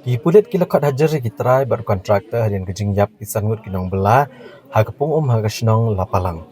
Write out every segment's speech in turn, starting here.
Kipulit kilakot hajari kitrai bar kontraktor hadian kejingyap kisangut kinong bela hagapung hagasnong lapalang.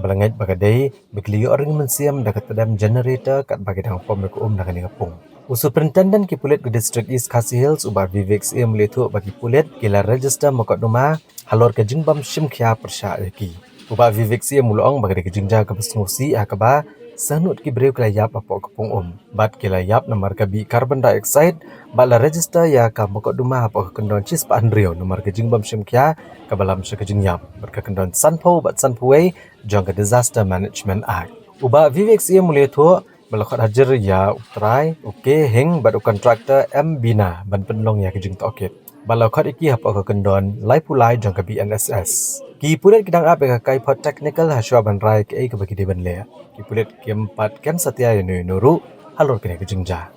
Balangait bagadai begliyo ring mensiam dakat pedam generator kat bagedang pom ke dakan ngapung. Superintendent kipulit ke district East Khasi Hills uba Vivek sia melitu bagi pulit kila register mokot duma halor kejingbam 𝗚𝗥𝗡𝗚 𝗏𝗡 uba Vivek sia mulong bagade kejingja ke besngusi akaba sanut ki breu kila yap apok kepung bat kila yap nomor kabi carbon dioxide bala register ya ka mokot duma apok kendon cis pa andrio nomor kejingbam 𝗚𝗥𝗡𝗚 ke balam sekejingyap berkekendon sanpo bat sanpuai jong ke disaster management act uba Vivek sia melitu balakot hajar ya utrai oke heng badu kontraktor 𝗚𝗏𝗏𝗏 ban penlong ya kejing tokit balakot iki hapok kendon lai pulai jong ke BNSS ki pulet kidang ape ka kai pot technical haswa ban rai ke ke bagi deban le ki pulet kem 4 kem satya nuru halor kene kejing ja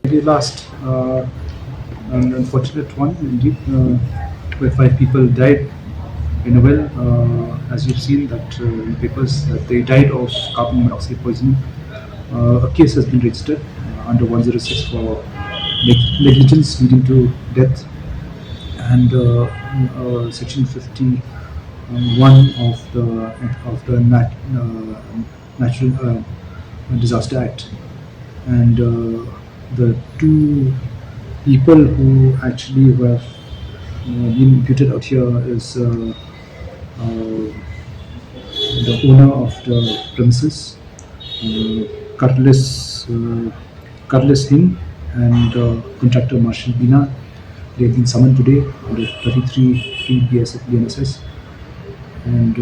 The last an unfortunate one indeed where 5 people died in a well as you've seen that in the papers that they died of carbon monoxide poisoning. A case has been registered under 106 for negligence leading to death and section 51 of the Natural Disaster Act, and the 2 people who actually were being imputed out here is the owner of the premises, 𝗏𝗏𝗏𝗏𝗏𝗏𝗏𝗏𝗏𝗏𝗏𝗏𝗏𝗏𝗏 and contractor Marshal Bina. They have been summoned today under 33 BNSS, and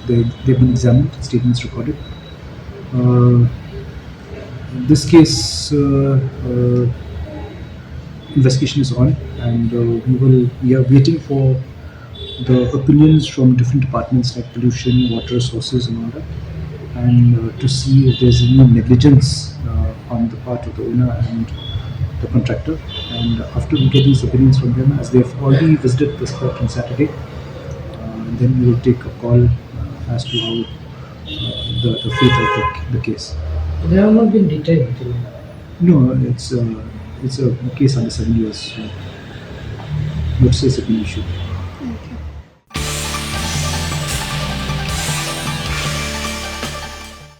they've been examined, statements recorded. This case investigation is on, and we are waiting for the opinions from different departments like pollution, water sources and all that, and to see if there's any negligence on the part of the owner and the contractor. And after we get these opinions from them, as they've already visited the spot on Saturday, then we will take a call as to how the fate of the case. They have not been detained till now. No, it's a case under 7 years. Notices have been issued.